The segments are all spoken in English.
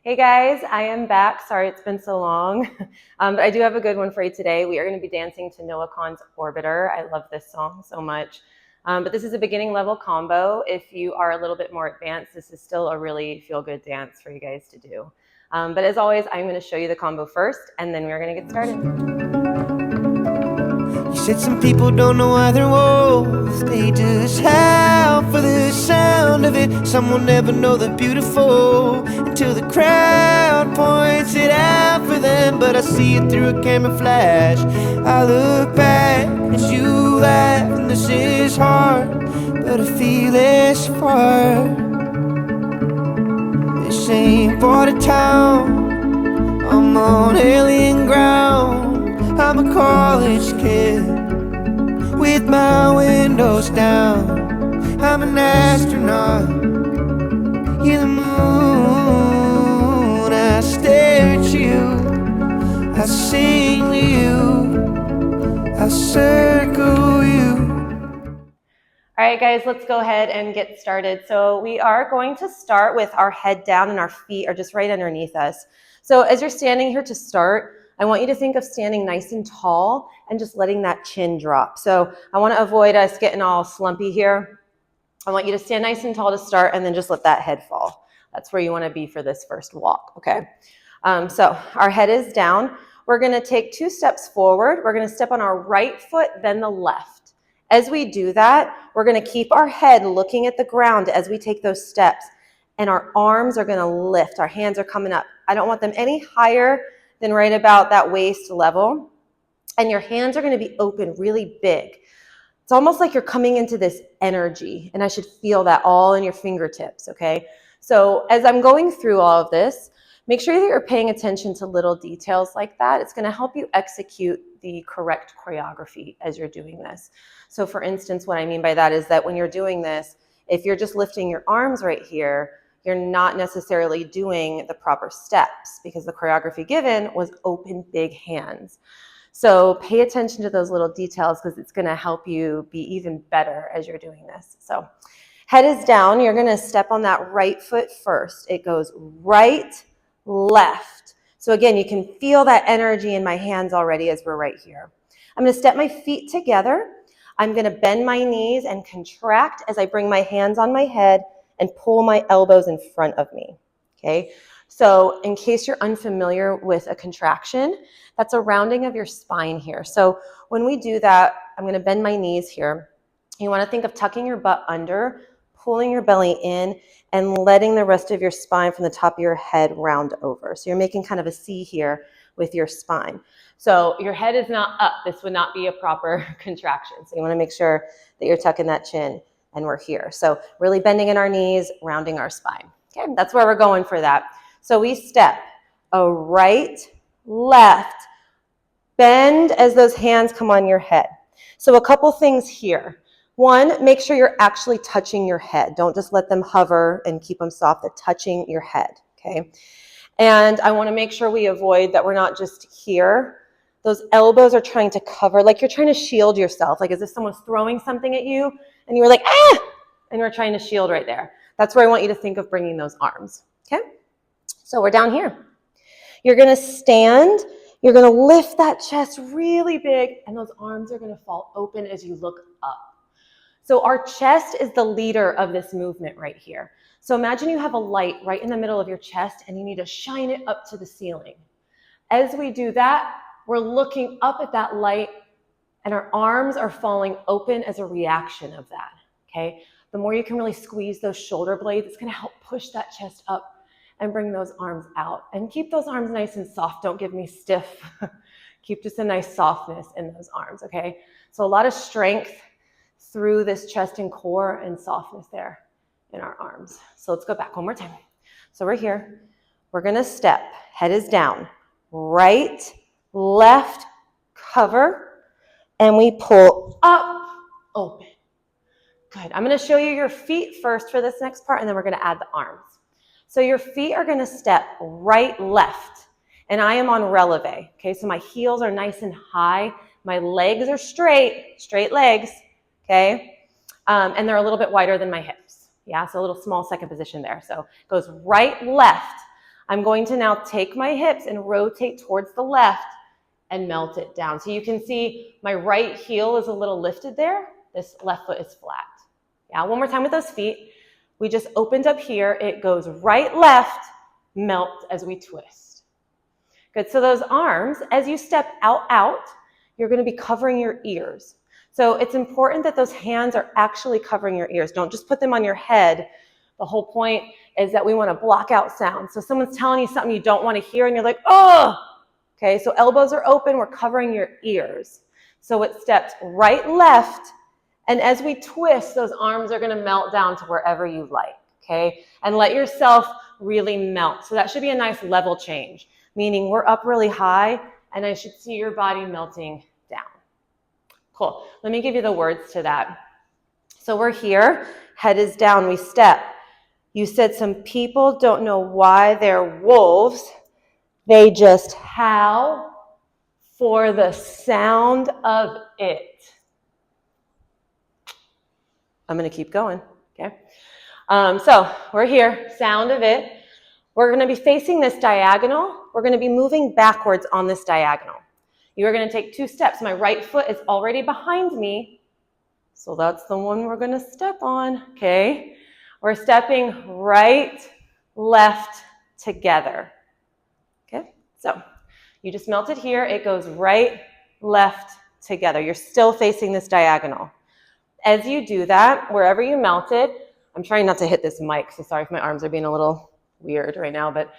Hey guys, I am back. Sorry it's been so long, but I do have a good one for you today. We are going to be dancing to Noah Kahan's Orbiter. I love this song so much, but this is a beginning level combo. If you are a little bit more advanced, this is still a really feel-good dance for you guys to do. But as always, I'm going to show you the combo first, and then we're going to get started. You said some people don't know why they're wolves, they just howl for the sound of it. Some will never know they're beautiful until the crowd points it out for them. But I see it through a camera flash. I look back as you laugh, and this is hard, but I feel as far. This ain't border town, I'm on alien ground. I'm a college kid with my windows down. I'm an astronaut, you're the moon. I stare at you, I sing to you, I circle you. All right, guys, let's go ahead and get started. So we are going to start with our head down and our feet are just right underneath us. So as you're standing here to start, I want you to think of standing nice and tall and just letting that chin drop. So I want to avoid us getting all slumpy here. I want you to stand nice and tall to start and then just let that head fall. That's where you want to be for this first walk, okay? So our head is down. We're going to take 2 steps forward. We're going to step on our right foot, then the left. As we do that, we're going to keep our head looking at the ground as we take those steps, and our arms are going to lift. Our hands are coming up. I don't want them any higher than right about that waist level, and your hands are going to be open really big. It's almost like you're coming into this energy, and I should feel that all in your fingertips, okay? So as I'm going through all of this, make sure that you're paying attention to little details like that. It's going to help you execute the correct choreography as you're doing this. So for instance, what I mean by that is that when you're doing this, if you're just lifting your arms right here, you're not necessarily doing the proper steps because the choreography given was open, big hands. So pay attention to those little details because it's going to help you be even better as you're doing this. So head is down. You're going to step on that right foot first. It goes right, left. So again, you can feel that energy in my hands already as we're right here. I'm going to step my feet together. I'm going to bend my knees and contract as I bring my hands on my head and pull my elbows in front of me, okay? So in case you're unfamiliar with a contraction, that's a rounding of your spine here. So when we do that, I'm going to bend my knees here. You want to think of tucking your butt under, pulling your belly in, and letting the rest of your spine from the top of your head round over. So you're making kind of a C here with your spine. So your head is not up. This would not be a proper contraction. So you want to make sure that you're tucking that chin, and we're here. So really bending in our knees, rounding our spine. Okay, that's where we're going for that. So we step a right, left, bend as those hands come on your head. So a couple things here. One, make sure you're actually touching your head. Don't just let them hover and keep them soft. They're touching your head, okay? And I want to make sure we avoid that we're not just here. Those elbows are trying to cover, like you're trying to shield yourself, like as if someone's throwing something at you and you were like, ah, and you're trying to shield right there. That's where I want you to think of bringing those arms, okay? So we're down here. You're going to stand. You're going to lift that chest really big, and those arms are going to fall open as you look up. So our chest is the leader of this movement right here. So imagine you have a light right in the middle of your chest, and you need to shine it up to the ceiling. As we do that, we're looking up at that light, and our arms are falling open as a reaction of that, okay? The more you can really squeeze those shoulder blades, it's going to help push that chest up and bring those arms out. And keep those arms nice and soft. Don't give me stiff. Keep just a nice softness in those arms, okay? So a lot of strength through this chest and core and softness there in our arms. So let's go back one more time. So we're here. We're going to step. Head is down. Right, left, cover. And we pull up, open. Good. I'm going to show you your feet first for this next part, and then we're going to add the arms. So your feet are going to step right, left, and I am on releve. Okay, so my heels are nice and high. My legs are straight legs, okay? And they're a little bit wider than my hips. Yeah, so a little small second position there. So it goes right, left. I'm going to now take my hips and rotate towards the left and melt it down. So you can see my right heel is a little lifted there. This left foot is flat. Yeah, one more time with those feet. We just opened up here. It goes right, left, melt as we twist. Good, so those arms, as you step out, you're gonna be covering your ears. So it's important that those hands are actually covering your ears. Don't just put them on your head. The whole point is that we wanna block out sound. So someone's telling you something you don't wanna hear and you're like, oh! Okay, so elbows are open, we're covering your ears. So it steps right, left, and as we twist, those arms are gonna melt down to wherever you like, okay? And let yourself really melt. So that should be a nice level change, meaning we're up really high, and I should see your body melting down. Cool, let me give you the words to that. So we're here, head is down, we step. You said some people don't know why they're wolves. They just howl for the sound of it. I'm going to keep going, okay? So we're here, sound of it. We're going to be facing this diagonal. We're going to be moving backwards on this diagonal. You are going to take 2 steps. My right foot is already behind me, so that's the one we're going to step on, okay? We're stepping right, left, together. Okay, so you just melted here. It goes right, left, together. You're still facing this diagonal. As you do that, wherever you melted, I'm trying not to hit this mic, so sorry if my arms are being a little weird right now, but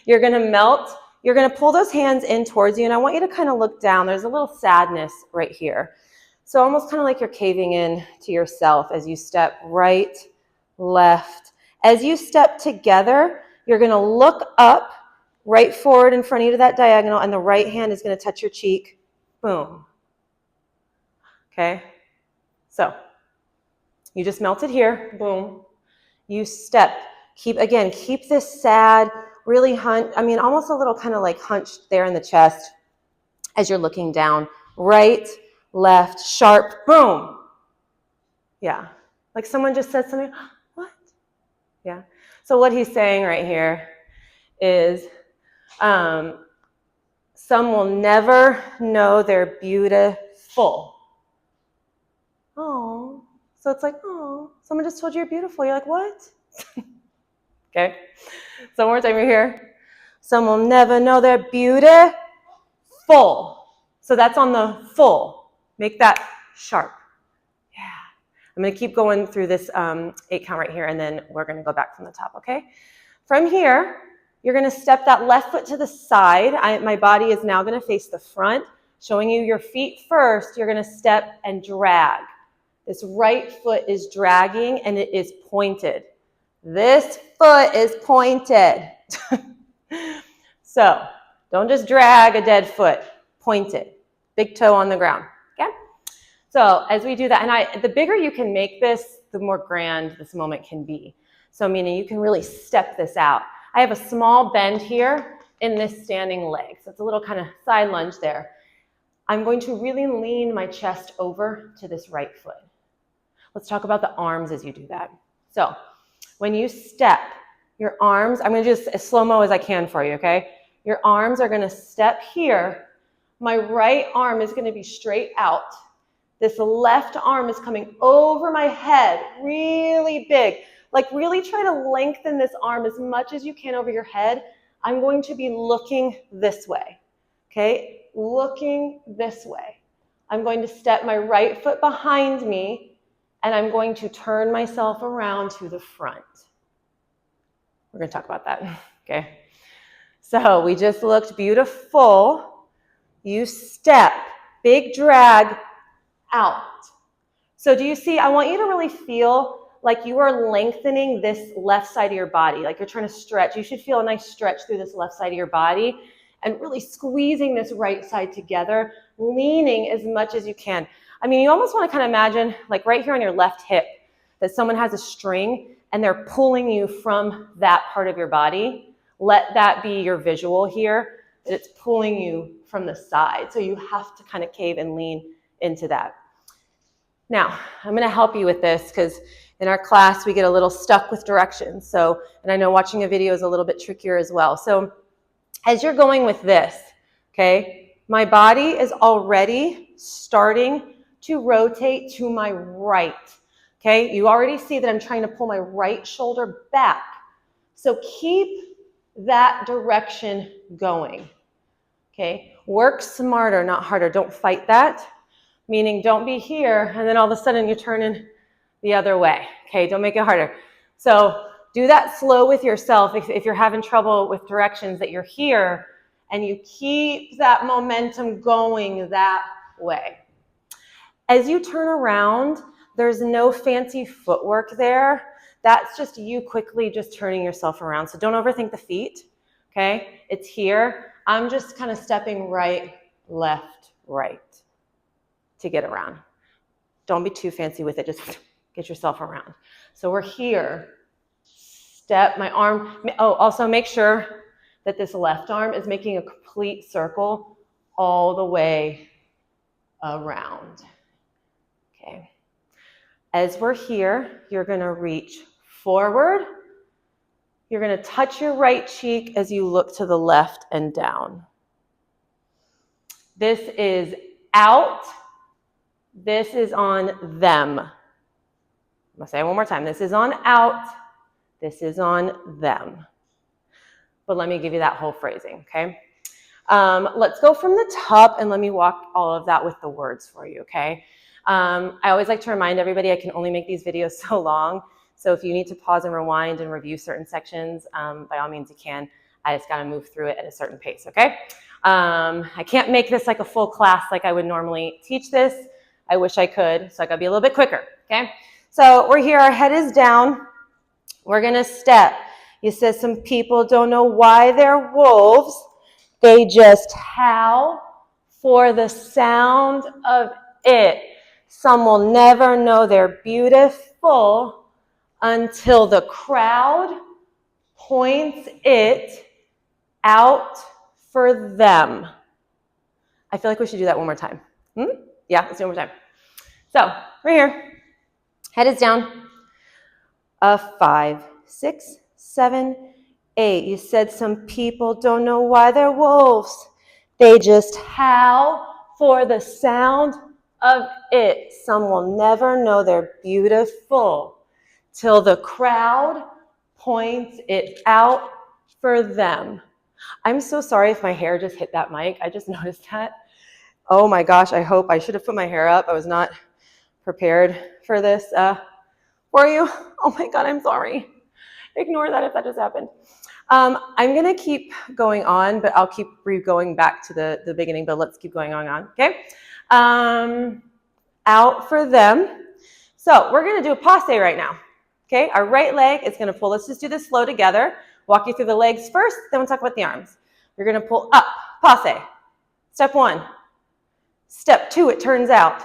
you're going to melt. You're going to pull those hands in towards you, and I want you to kind of look down. There's a little sadness right here. So almost kind of like you're caving in to yourself as you step right, left. As you step together, you're going to look up, right forward in front of you to that diagonal, and the right hand is going to touch your cheek. Boom. Okay? So, you just melted here. Boom. You step. Keep this sad, really almost a little kind of like hunched there in the chest as you're looking down. Right, left, sharp, boom. Yeah. Like someone just said something. What? Yeah. So what he's saying right here is, some will never know they're beautiful. Oh, so it's like, oh, someone just told you you're beautiful. You're like, what? Okay, so one more time, you're here. Some will never know they're beautiful. So that's on the full. Make that sharp. Yeah. I'm going to keep going through this 8 count right here, and then we're going to go back from the top, okay? From here, you're going to step that left foot to the side. My body is now going to face the front, showing you your feet first. You're going to step and drag. This right foot is dragging, and it is pointed. This foot is pointed. So don't just drag a dead foot. Point it. Big toe on the ground. Okay? So as we do that, and the bigger you can make this, the more grand this moment can be. So meaning you can really step this out. I have a small bend here in this standing leg. So it's a little kind of side lunge there. I'm going to really lean my chest over to this right foot. Let's talk about the arms as you do that. So when you step, your arms, I'm going to do this as slow-mo as I can for you, okay? Your arms are going to step here. My right arm is going to be straight out. This left arm is coming over my head, really big. Like really try to lengthen this arm as much as you can over your head. I'm going to be looking this way, okay? Looking this way. I'm going to step my right foot behind me, and I'm going to turn myself around to the front. We're going to talk about that, okay? So we just looked beautiful. You step, big drag, out. So do you see, I want you to really feel like you are lengthening this left side of your body, like you're trying to stretch. You should feel a nice stretch through this left side of your body and really squeezing this right side together, leaning as much as you can. I mean, you almost want to kind of imagine, like right here on your left hip, that someone has a string and they're pulling you from that part of your body. Let that be your visual here, that it's pulling you from the side. So you have to kind of cave and lean into that. Now, I'm going to help you with this because In our class, we get a little stuck with directions. So, and I know watching a video is a little bit trickier as well. So as you're going with this, okay, my body is already starting to rotate to my right. Okay, you already see that I'm trying to pull my right shoulder back. So keep that direction going. Okay, work smarter, not harder. Don't fight that. Meaning don't be here and then all of a sudden you're turning the other way. Okay, don't make it harder. So do that slow with yourself if you're having trouble with directions, that you're here and you keep that momentum going that way. As you turn around, there's no fancy footwork there. That's just you quickly just turning yourself around. So don't overthink the feet, okay? It's here. I'm just kind of stepping right, left, right to get around. Don't be too fancy with it. Just get yourself around. So we're here. Step my arm. Oh, also make sure that this left arm is making a complete circle all the way around. Okay. As we're here, you're going to reach forward. You're going to touch your right cheek as you look to the left and down. This is out. This is on them. I'm going to say it one more time. This is on out. This is on them. But let me give you that whole phrasing, okay? Let's go from the top and let me walk all of that with the words for you, okay? I always like to remind everybody I can only make these videos so long. So if you need to pause and rewind and review certain sections, by all means you can. I just got to move through it at a certain pace, okay? I can't make this like a full class like I would normally teach this. I wish I could, so I got to be a little bit quicker, okay? So we're here, our head is down. We're going to step. You said some people don't know why they're wolves. They just howl for the sound of it. Some will never know they're beautiful until the crowd points it out for them. I feel like we should do that one more time. Yeah, let's do it one more time. So, right here, head is down. 5, 6, 7, 8. You said some people don't know why they're wolves. They just howl for the sound of it. Some will never know they're beautiful till the crowd points it out for them. I'm so sorry if my hair just hit that mic. I just noticed that. Oh my gosh, I should have put my hair up. I was not prepared for this for you. Oh my God, I'm sorry. Ignore that if that just happened. I'm going to keep going on, but I'll keep going back to the beginning, but let's keep going on, okay? Out for them. So we're going to do a passe right now, okay? Our right leg is going to pull. Let's just do this slow together. Walk you through the legs first, then we'll talk about the arms. You're going to pull up, passe. Step 1. Step 2, it turns out.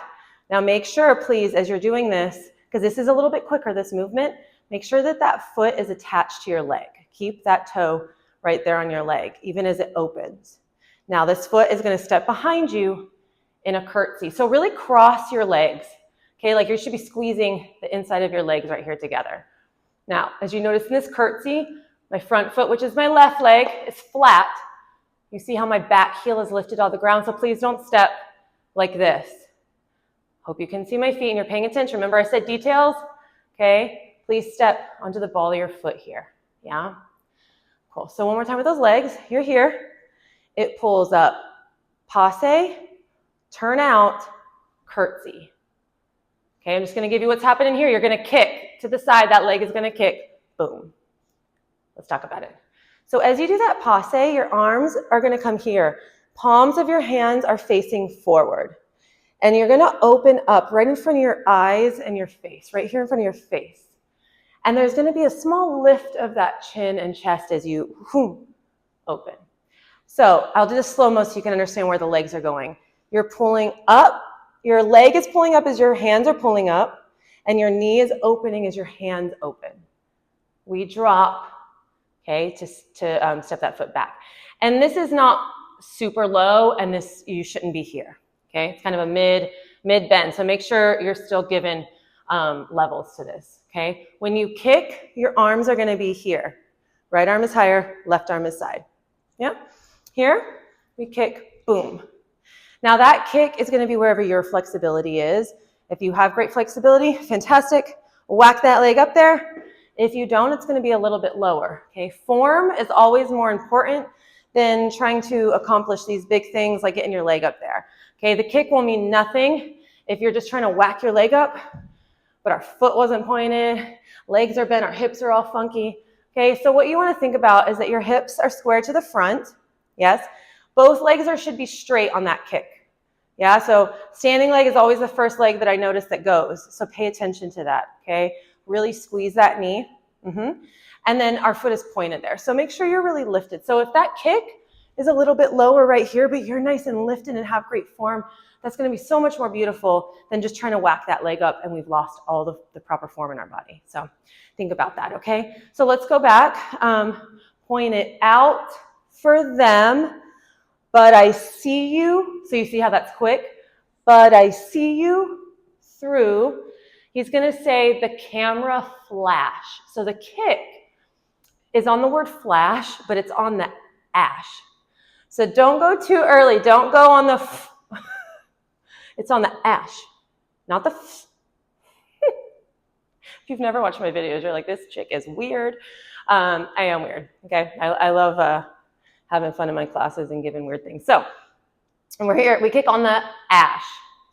Now make sure, please, as you're doing this, because this is a little bit quicker, this movement, make sure that that foot is attached to your leg. Keep that toe right there on your leg, even as it opens. Now this foot is going to step behind you in a curtsy. So really cross your legs, okay? Like you should be squeezing the inside of your legs right here together. Now, as you notice in this curtsy, my front foot, which is my left leg, is flat. You see how my back heel is lifted off the ground, so please don't step like this. Hope you can see my feet and you're paying attention. Remember I said details? Okay, please step onto the ball of your foot here. Yeah? Cool. So one more time with those legs. You're here. It pulls up. Passe, turn out, curtsy. Okay, I'm just going to give you what's happening here. You're going to kick to the side. That leg is going to kick. Boom. Let's talk about it. So as you do that passe, your arms are going to come here. Palms of your hands are facing forward. And you're going to open up right in front of your eyes and your face, right here in front of your face. And there's going to be a small lift of that chin and chest as you open. So I'll do this slow-mo so you can understand where the legs are going. You're pulling up. Your leg is pulling up as your hands are pulling up. And your knee is opening as your hands open. We drop, okay, to step that foot back. And this is not super low, and this, you shouldn't be here. Okay, it's kind of a mid bend. So make sure you're still given levels to this. okay? When you kick, your arms are gonna be here. Right arm is higher, left arm is side. Yeah? Here, we kick, boom. Now that kick is gonna be wherever your flexibility is. If you have great flexibility, fantastic. Whack that leg up there. If you don't, it's gonna be a little bit lower, okay? Form is always more important than trying to accomplish these big things like getting your leg up there, okay? The kick will mean nothing if you're just trying to whack your leg up, but our foot wasn't pointed, legs are bent, our hips are all funky, okay? So what you wanna think about is that your hips are square to the front, yes? Both legs should be straight on that kick, yeah? So standing leg is always the first leg that I notice that goes, so pay attention to that, okay? Really squeeze that knee, and then our foot is pointed there. So make sure you're really lifted. So if that kick is a little bit lower right here, but you're nice and lifted and have great form, that's gonna be so much more beautiful than just trying to whack that leg up and we've lost all the proper form in our body. So think about that, okay? So let's go back. Point it out for them, but I see you. So you see how that's quick? But I see you through. He's gonna say the camera flash. So the kick is on the word flash, but it's on the ash. So don't go too early. Don't go on the it's on the ash, not the If you've never watched my videos, you're like, this chick is weird. I am weird, okay? I love having fun in my classes and giving weird things. So, and we're here, we kick on the ash.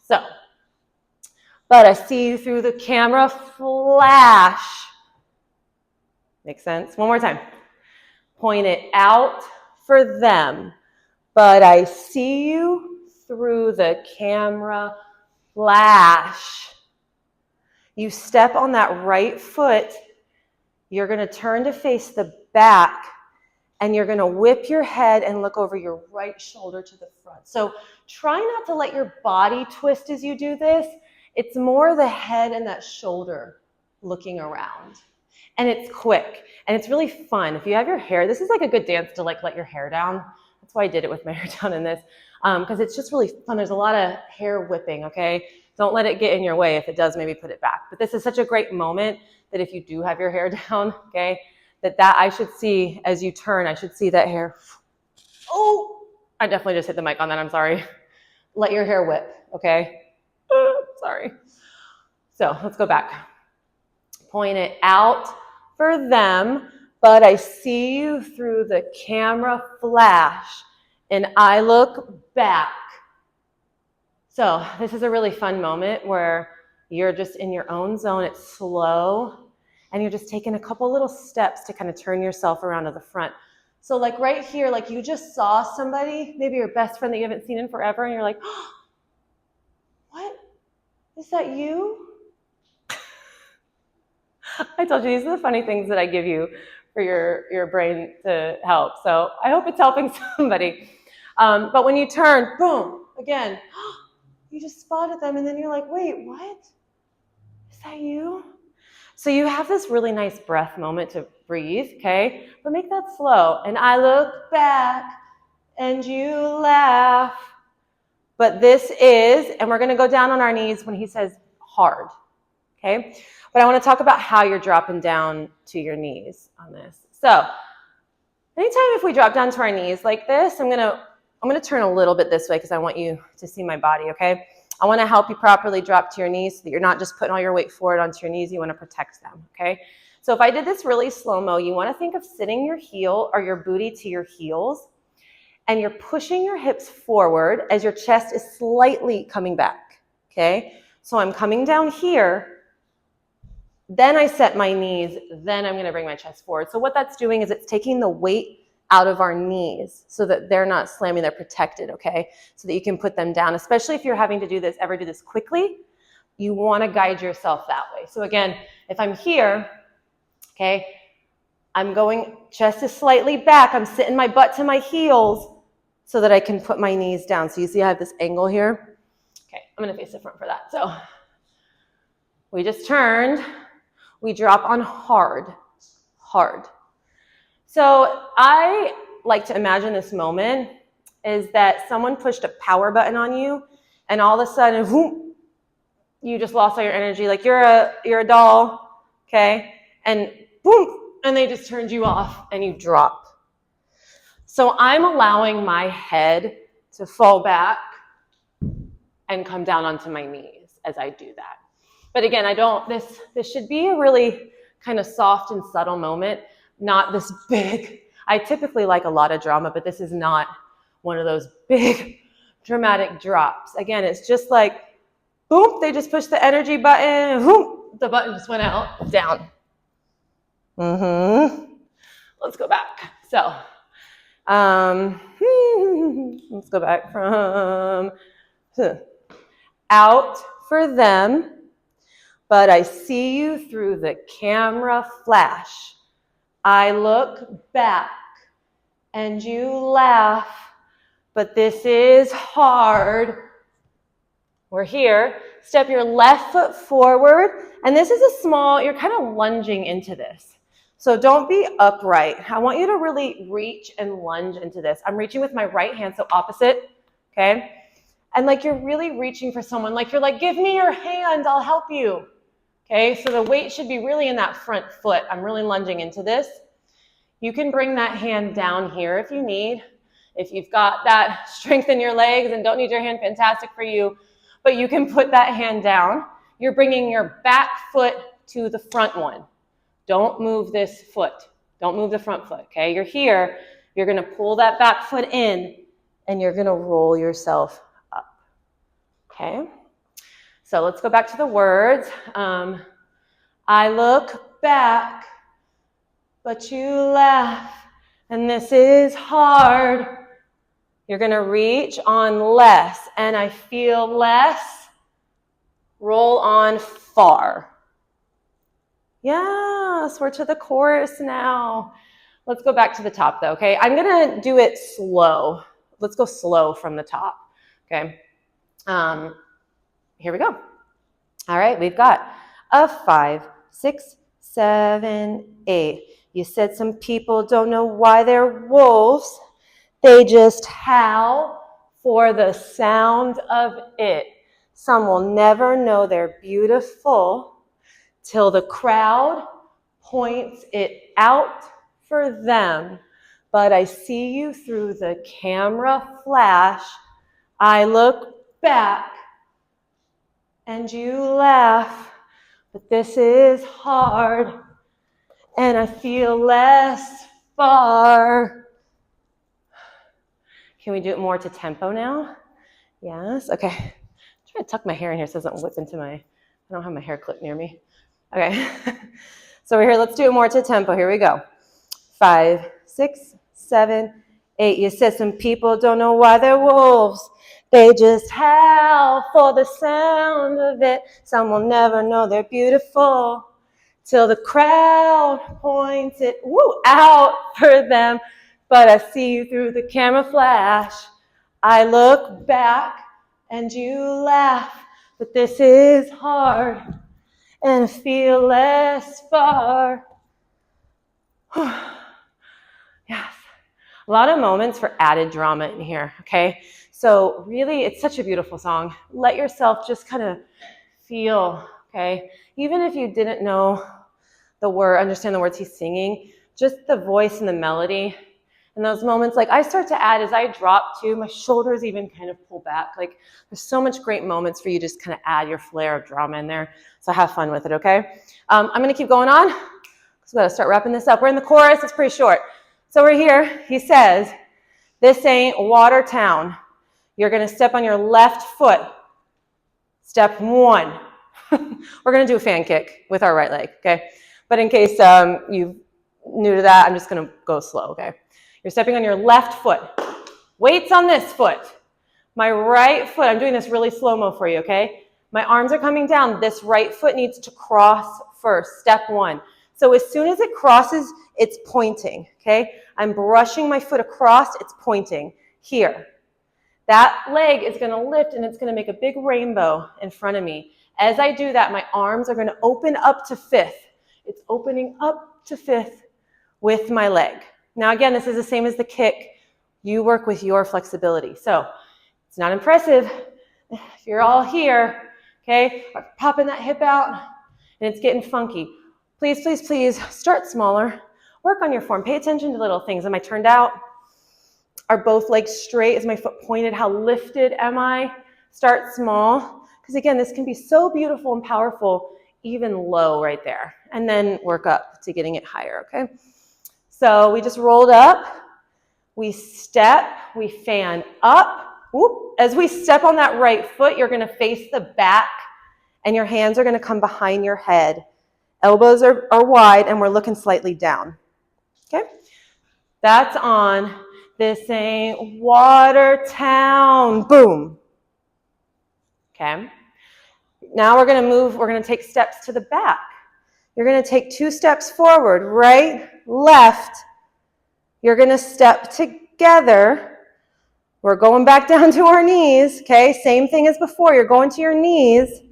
So, but I see you through the camera flash. Makes sense? One more time. Point it out for them, but I see you through the camera flash. You step on that right foot, you're gonna turn to face the back, and you're gonna whip your head and look over your right shoulder to the front. So try not to let your body twist as you do this. It's more the head and that shoulder looking around. And it's quick, and it's really fun. If you have your hair, this is like a good dance to like let your hair down. That's why I did it with my hair down in this, because it's just really fun. There's a lot of hair whipping, okay? Don't let it get in your way. If it does, maybe put it back. But this is such a great moment that if you do have your hair down, okay, that I should see as you turn, I should see that hair. Oh, I definitely just hit the mic on that, I'm sorry. Let your hair whip, okay? Sorry. So let's go back. Point it out for them, but I see you through the camera flash, and I look back. So this is a really fun moment where you're just in your own zone. It's slow, and you're just taking a couple little steps to kind of turn yourself around to the front. So like right here, like you just saw somebody, maybe your best friend that you haven't seen in forever, and you're like, oh, what? Is that you? I told you, these are the funny things that I give you for your brain to help. So I hope it's helping somebody. But when you turn, boom, again, you just spotted them, and then you're like, wait, what? Is that you? So you have this really nice breath moment to breathe, okay? But make that slow. And I look back, and you laugh. But this is, and we're going to go down on our knees when he says hard, okay? But I want to talk about how you're dropping down to your knees on this. So anytime if we drop down to our knees like this, I'm gonna turn a little bit this way because I want you to see my body, okay? I want to help you properly drop to your knees so that you're not just putting all your weight forward onto your knees. You want to protect them, okay? So if I did this really slow-mo, you want to think of sitting your heel or your booty to your heels, and you're pushing your hips forward as your chest is slightly coming back, okay? So I'm coming down here, then I set my knees, then I'm gonna bring my chest forward. So what that's doing is it's taking the weight out of our knees so that they're not slamming, they're protected, okay? So that you can put them down, especially if you're having to do this quickly, you wanna guide yourself that way. So again, if I'm here, okay, I'm going, chest is slightly back, I'm sitting my butt to my heels so that I can put my knees down. So you see I have this angle here? Okay, I'm gonna face the front for that. So we just turned. We drop on hard. So I like to imagine this moment is that someone pushed a power button on you, and all of a sudden, whoop, you just lost all your energy. Like you're a doll, okay? And boom, and they just turned you off and you drop. So I'm allowing my head to fall back and come down onto my knees as I do that. But again, this should be a really kind of soft and subtle moment, not this big. I typically like a lot of drama, but this is not one of those big dramatic drops. Again, it's just like, boom, they just pushed the energy button, boom, the button just went out, down. Let's go back. So, let's go back from out for them, but I see you through the camera flash. I look back and you laugh, but this is hard. We're here. Step your left foot forward, and this is a small, you're kind of lunging into this. So don't be upright. I want you to really reach and lunge into this. I'm reaching with my right hand, so opposite, okay? And like you're really reaching for someone, like you're like, give me your hand, I'll help you. Okay, so the weight should be really in that front foot. I'm really lunging into this. You can bring that hand down here if you need. If you've got that strength in your legs and don't need your hand, fantastic for you. But you can put that hand down. You're bringing your back foot to the front one. Don't move this foot. Don't move the front foot, okay? You're here. You're going to pull that back foot in, and you're going to roll yourself up, okay? So let's go back to the words. I look back, but you laugh, and this is hard. You're going to reach on less, and I feel less. Roll on far. Yes, we're to the chorus now. Let's go back to the top though, okay? I'm gonna do it slow. Let's go slow from the top, okay? Here we go. All right, we've got a 5, 6, 7, 8. You said some people don't know why they're wolves. They just howl for the sound of it. Some will never know they're beautiful till the crowd points it out for them. But I see you through the camera flash. I look back and you laugh, but this is hard and I feel less far. Can we do it more to tempo now? Yes, okay. I'm trying to tuck my hair in here so it doesn't whip into I don't have my hair clip near me. Okay, so we're here, let's do it more to tempo. Here we go. 5, 6, 7, 8. You said some people don't know why they're wolves. They just howl for the sound of it. Some will never know they're beautiful till the crowd points it out for them. But I see you through the camera flash. I look back and you laugh, but this is hard and I feel less far. Yes. A lot of moments for added drama in here, okay? So really, it's such a beautiful song. Let yourself just kind of feel, okay? Even if you didn't know the word, understand the words he's singing, just the voice and the melody. And those moments, like I start to add as I drop too, my shoulders even kind of pull back. Like there's so much great moments for you to just kind of add your flair of drama in there. So have fun with it, okay? I'm going to keep going on. So we got to start wrapping this up. We're in the chorus. It's pretty short. So we're here. He says, this ain't Watertown. You're going to step on your left foot. Step 1. We're going to do a fan kick with our right leg, okay? But in case you're new to that, I'm just going to go slow, okay? You're stepping on your left foot. Weights on this foot. My right foot, I'm doing this really slow-mo for you, okay? My arms are coming down. This right foot needs to cross first, step 1. So as soon as it crosses, it's pointing, okay? I'm brushing my foot across, it's pointing here. That leg is going to lift and it's going to make a big rainbow in front of me. As I do that, my arms are going to open up to 5th. It's opening up to 5th with my leg. Now again, this is the same as the kick. You work with your flexibility. So it's not impressive if you're all here, okay? Popping that hip out and it's getting funky. Please, please, please start smaller. Work on your form. Pay attention to little things. Am I turned out? Are both legs straight? Is my foot pointed? How lifted am I? Start small, because again, this can be so beautiful and powerful, even low right there. And then work up to getting it higher, okay? So we just rolled up. We step, we fan up. Whoop. As we step on that right foot, you're going to face the back, and your hands are going to come behind your head. Elbows are wide, and we're looking slightly down. Okay? That's on. This ain't Watertown. Boom. Okay? Now we're going to move. We're going to take steps to the back. You're going to take 2 steps forward, right, left. You're going to step together. We're going back down to our knees, okay? Same thing as before. You're going to your knees.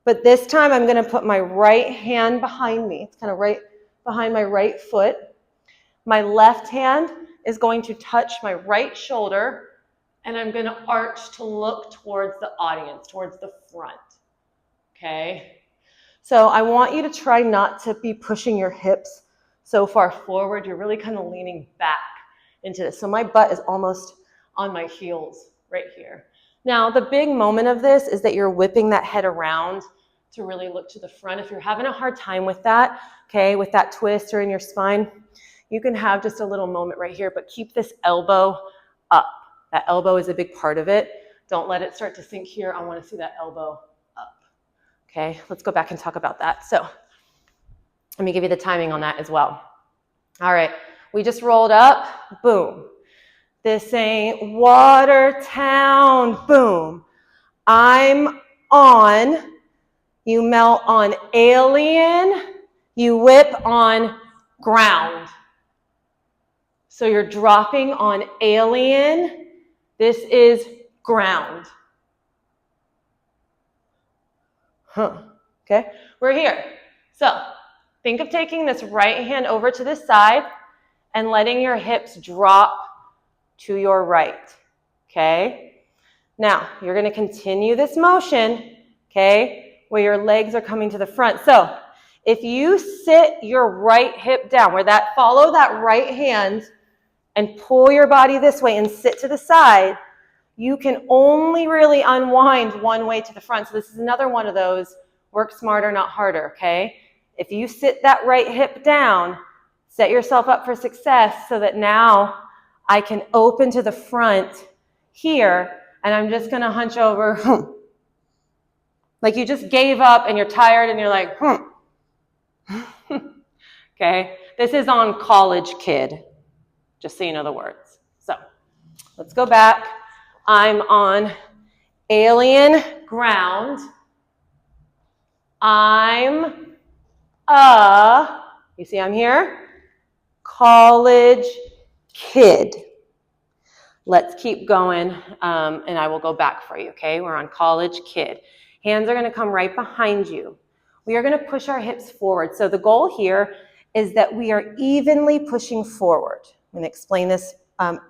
But this time I'm going to put my right hand behind me. It's kind of right behind my right foot. My left hand is going to touch my right shoulder, and I'm going to arch to look towards the audience, towards the front, okay? So I want you to try not to be pushing your hips so far forward. You're really kind of leaning back into this. So my butt is almost on my heels right here. Now, the big moment of this is that you're whipping that head around to really look to the front. If you're having a hard time with that, okay, with that twist or in your spine, you can have just a little moment right here, but keep this elbow up. That elbow is a big part of it. Don't let it start to sink here. I want to see that elbow up. Okay, let's go back and talk about that. So let me give you the timing on that as well. All right, we just rolled up, boom. This ain't Watertown, boom. I'm on, you melt on alien, you whip on ground. So you're dropping on alien, this is ground. Okay, we're here. So think of taking this right hand over to this side and letting your hips drop to your right, okay? Now, you're going to continue this motion, okay, where your legs are coming to the front. So if you sit your right hip down, follow that right hand and pull your body this way and sit to the side, you can only really unwind one way to the front. So this is another one of those, work smarter, not harder, okay? If you sit that right hip down, set yourself up for success so that now I can open to the front here, and I'm just going to hunch over, like you just gave up and you're tired and you're like, okay? This is on College Kid, just so you know the words. So let's go back. I'm on alien ground. I'm you see I'm here? College kid. Let's keep going, and I will go back for you, okay? We're on college kid. Hands are going to come right behind you. We are going to push our hips forward. So the goal here is that we are evenly pushing forward. I'm going to explain this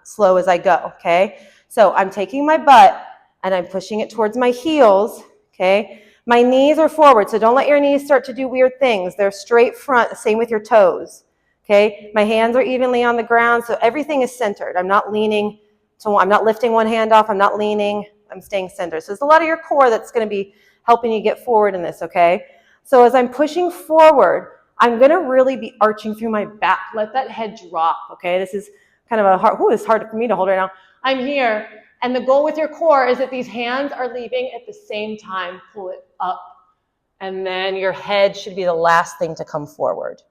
slow as I go, okay? So I'm taking my butt, and I'm pushing it towards my heels, okay? My knees are forward, so don't let your knees start to do weird things. They're straight front, same with your toes, okay? My hands are evenly on the ground, so everything is centered. I'm not leaning. I'm not lifting one hand off. I'm not leaning. I'm staying centered. So there's a lot of your core that's going to be helping you get forward in this, okay? So as I'm pushing forward, I'm going to really be arching through my back. Let that head drop, okay? This is kind of a hard, it's hard for me to hold right now. I'm here, and the goal with your core is that these hands are leaving at the same time. Pull it up, and then your head should be the last thing to come forward.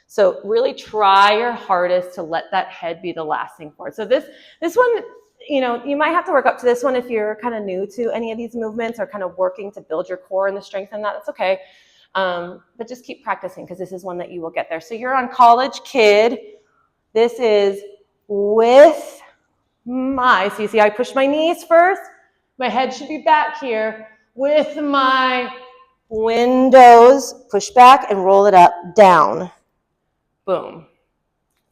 So really try your hardest to let that head be the last thing forward. So this one, you might have to work up to this one if you're kind of new to any of these movements or kind of working to build your core and the strength in that. It's okay. But just keep practicing because this is one that you will get there. So you're on college kid. This is with so you see I push my knees first. My head should be back here with my windows. Push back and roll it up, down. Boom.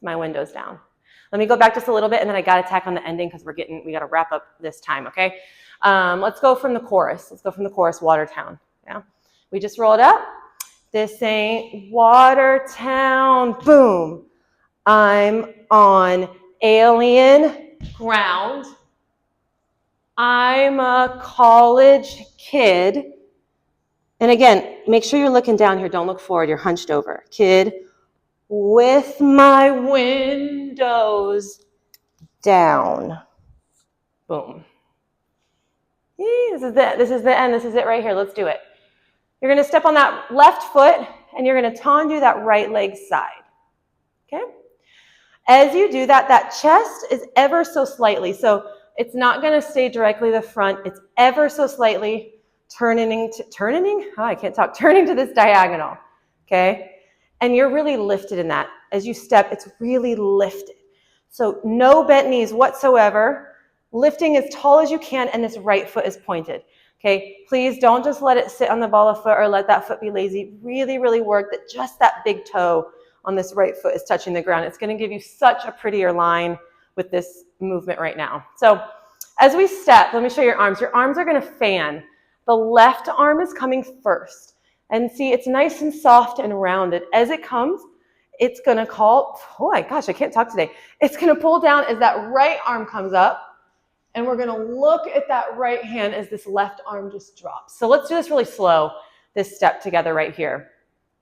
My window's down. Let me go back just a little bit, and then I got to tack on the ending because we got to wrap up this time, okay? Let's go from the chorus. Watertown. Yeah. We just rolled up. This ain't Watertown. Boom. I'm on alien ground. I'm a college kid. And again, make sure you're looking down here. Don't look forward. You're hunched over. Kid with my windows down. Boom. This is it. This is the end. This is it right here. Let's do it. You're going to step on that left foot, and you're going to tendu that right leg side. Okay? As you do that, that chest is ever so slightly. So it's not going to stay directly the front. It's ever so slightly turning to this diagonal. Okay? And you're really lifted in that. As you step, it's really lifted. So no bent knees whatsoever. Lifting as tall as you can, and this right foot is pointed. Okay, please don't just let it sit on the ball of foot or let that foot be lazy. Really, really work that just that big toe on this right foot is touching the ground. It's going to give you such a prettier line with this movement right now. So as we step, let me show you your arms. Your arms are going to fan. The left arm is coming first. And see, it's nice and soft and rounded. As it comes, it's going to call, oh my gosh, I can't talk today. It's going to pull down as that right arm comes up. And we're going to look at that right hand as this left arm just drops. So let's do this really slow, this step together right here.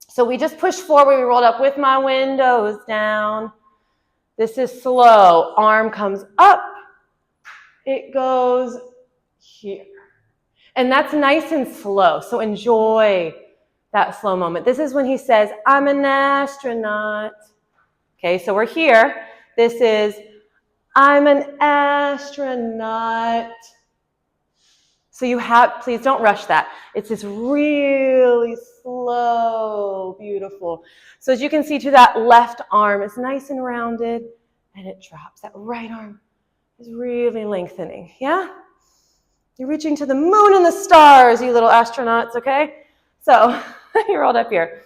So we just pushed forward. We rolled up with my windows down. This is slow. Arm comes up. It goes here. And that's nice and slow. So enjoy that slow moment. This is when he says, I'm an astronaut. Okay, so we're here. This is, I'm an astronaut. So you have, please don't rush that. It's this really slow, beautiful. So as you can see to that left arm, it's nice and rounded and it drops. That right arm is really lengthening, yeah? You're reaching to the moon and the stars, you little astronauts, okay? So you rolled up here.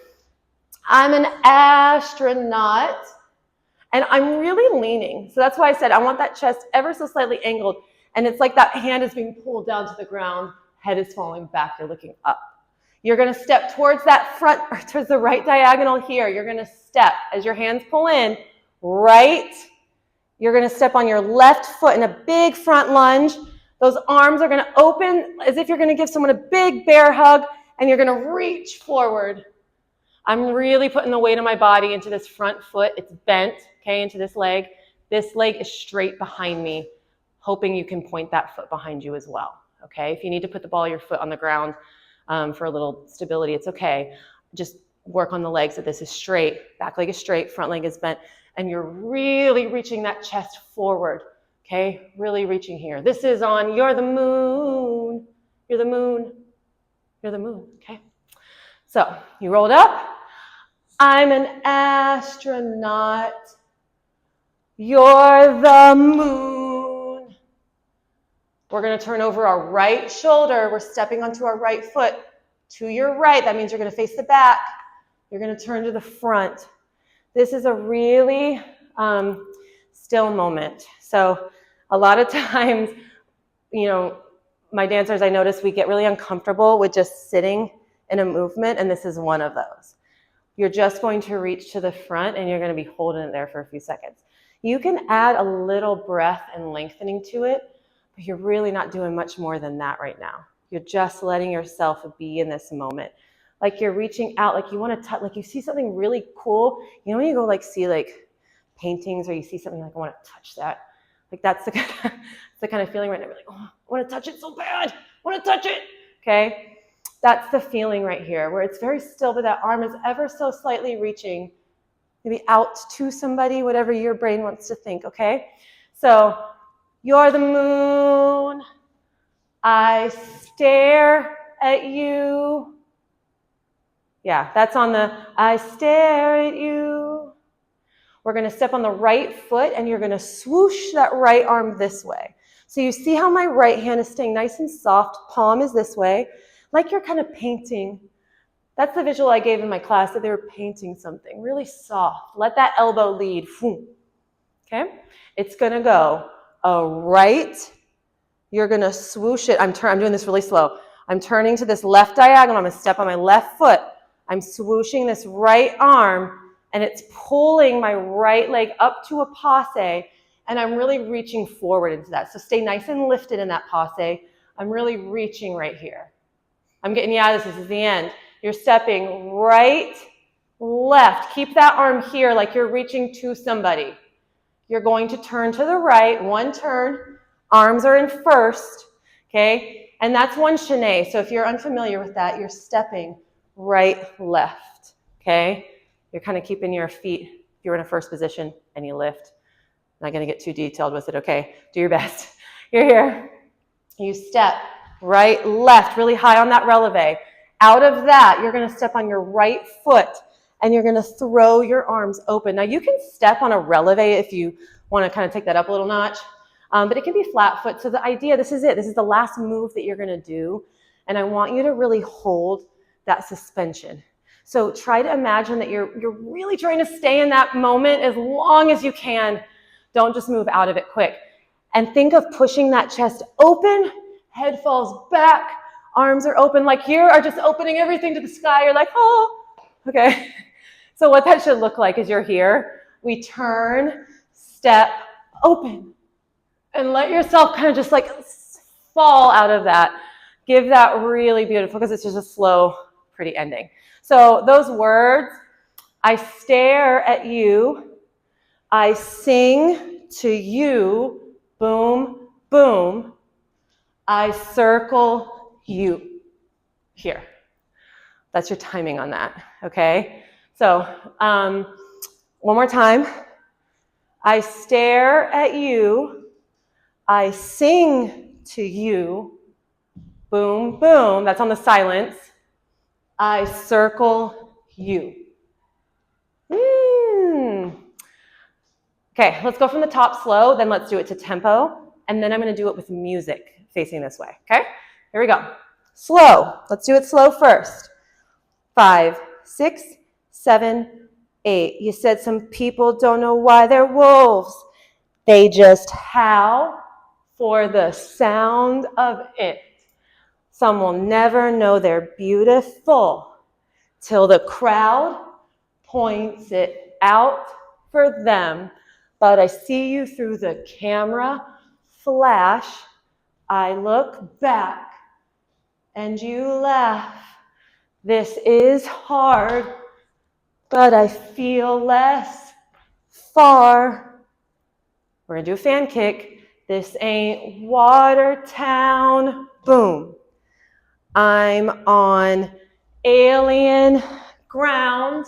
I'm an astronaut. And I'm really leaning. So that's why I said I want that chest ever so slightly angled. And it's like that hand is being pulled down to the ground. Head is falling back. You're looking up. You're going to step towards that front, or towards the right diagonal here. You're going to step as your hands pull in. Right. You're going to step on your left foot in a big front lunge. Those arms are going to open as if you're going to give someone a big bear hug. And you're going to reach forward. I'm really putting the weight of my body into this front foot. It's bent, okay, into this leg. This leg is straight behind me, hoping you can point that foot behind you as well, okay? If you need to put the ball of your foot on the ground for a little stability, it's okay. Just work on the legs so this is straight. Back leg is straight, front leg is bent, and you're really reaching that chest forward, okay? Really reaching here. This is on You're the Moon. You're the moon. You're the moon, okay? So you rolled up. I'm an astronaut. You're the moon. We're going to turn over our right shoulder. We're stepping onto our right foot to your right. That means you're going to face the back. You're going to turn to the front. This is a really still moment. So a lot of times, you know, my dancers, I notice we get really uncomfortable with just sitting in a movement, and this is one of those. You're just going to reach to the front and you're going to be holding it there for a few seconds. You can add a little breath and lengthening to it, but you're really not doing much more than that right now. You're just letting yourself be in this moment. Like you're reaching out, like you want to touch, like you see something really cool. You know when you go like see like paintings or you see something like I want to touch that. Like that's the kind of feeling right now. You're like, oh, I want to touch it so bad. I want to touch it. Okay. That's the feeling right here, where it's very still, but that arm is ever so slightly reaching, maybe out to somebody, whatever your brain wants to think, okay? So, you're the moon. I stare at you. Yeah, that's on the I stare at you. We're going to step on the right foot, and you're going to swoosh that right arm this way. So you see how my right hand is staying nice and soft, palm is this way. Like you're kind of painting. That's the visual I gave in my class, that they were painting something really soft. Let that elbow lead. Okay? It's going to go a right. You're going to swoosh it. I'm doing this really slow. I'm turning to this left diagonal. I'm going to step on my left foot. I'm swooshing this right arm, and it's pulling my right leg up to a passe, and I'm really reaching forward into that. So stay nice and lifted in that passe. I'm really reaching right here. I'm getting you out of this. This is the end. You're stepping right, left. Keep that arm here like you're reaching to somebody. You're going to turn to the right, one turn. Arms are in first, okay? And that's one chaîné. So if you're unfamiliar with that, you're stepping right, left, okay? You're kind of keeping your feet, if you're in a first position and you lift. I'm not going to get too detailed with it, okay? Do your best. You're here. You step right, left, really high on that releve. Out of that, you're going to step on your right foot, and you're going to throw your arms open. Now, you can step on a releve if you want to kind of take that up a little notch, but it can be flat foot. So the idea, this is it. This is the last move that you're going to do, and I want you to really hold that suspension. So try to imagine that you're really trying to stay in that moment as long as you can. Don't just move out of it quick. And think of pushing that chest open, head falls back, arms are open, like you are just opening everything to the sky. You're like, oh, okay. So what that should look like is you're here. We turn, step, open, and let yourself kind of just like fall out of that. Give that really beautiful, because it's just a slow, pretty ending. So those words, I stare at you, I sing to you, boom, boom, I circle you. Here. That's your timing on that, okay? So one more time. I stare at you, I sing to you, boom, boom, that's on the silence, I circle you. Okay, let's go from the top slow, then let's do it to tempo, and then I'm going to do it with music facing this way, okay? Here we go. Slow. Let's do it slow first. 5, 6, 7, 8. You said some people don't know why they're wolves. They just howl for the sound of it. Some will never know they're beautiful till the crowd points it out for them. But I see you through the camera flash. I look back and you laugh. This is hard, but I feel less far. We're gonna do a fan kick. This ain't Watertown. Boom. I'm on alien ground.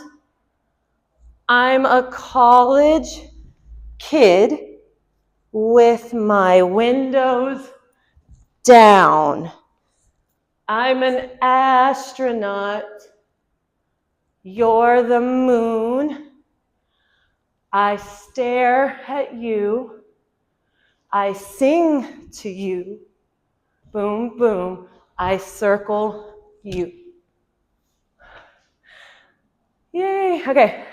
I'm a college kid with my windows down. I'm an astronaut. You're the moon. I stare at you. I sing to you. Boom, boom. I circle you. Yay. Okay.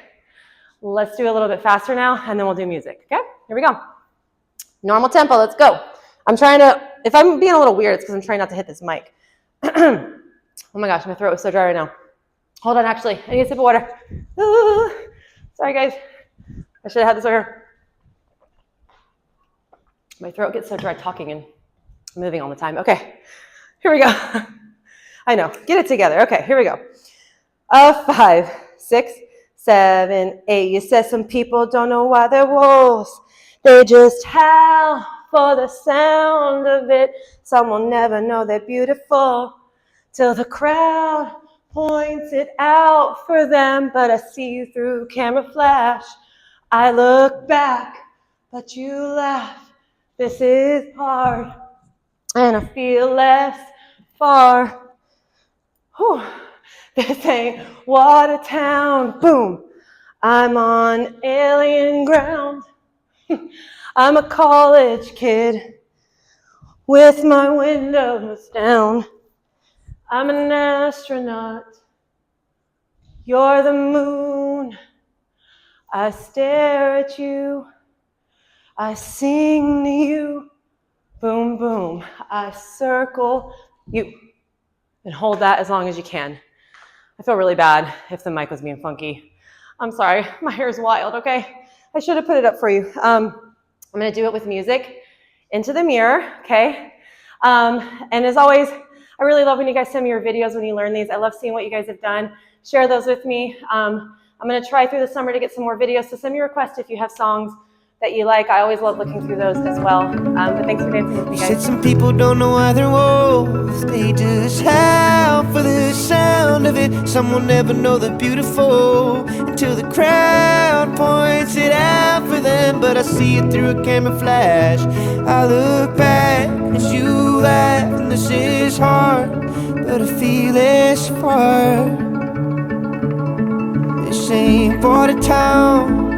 Let's do a little bit faster now, and then we'll do music. Okay? Here we go. Normal tempo. Let's go. I'm trying to, if I'm being a little weird, it's because I'm trying not to hit this mic. Oh my gosh, my throat is so dry right now. Hold on, actually. I need a sip of water. Sorry, guys. I should have had this over. My throat gets so dry talking and moving all the time. Okay, here we go. I know. Get it together. Okay, here we go. 5, 6, 7, 8. You said some people don't know why they're wolves. They just howl for the sound of it. Some will never know they're beautiful till the crowd points it out for them. But I see you through camera flash. I look back, but you laugh. This is hard, and I feel less far. Whew. This ain't Watertown. Boom. I'm on alien ground. I'm a college kid with my windows down. I'm an astronaut. You're the moon. I stare at you. I sing to you. Boom, boom. I circle you. And hold that as long as you can. I feel really bad if the mic was being funky. I'm sorry, my hair is wild, okay? I should have put it up for you. I'm gonna do it with music into the mirror, okay? And as always, I really love when you guys send me your videos when you learn these. I love seeing what you guys have done. Share those with me. I'm gonna try through the summer to get some more videos, so send me requests if you have songs that you like. I always love looking through those as well. But thanks for dancing with me, guys. Said some people don't know why they're wolves, they just howl for the sound of it. Some will never know they're beautiful until the crowd points it out for them. But I see it through a camera flash. I look back as you laugh, and this is hard, but I feel this far. This ain't border town,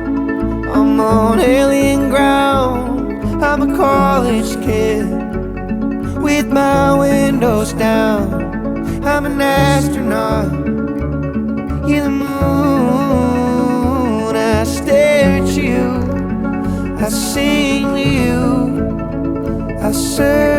I'm on alien ground. I'm a college kid with my windows down. I'm an astronaut in the moon. I stare at you, I sing to you, I search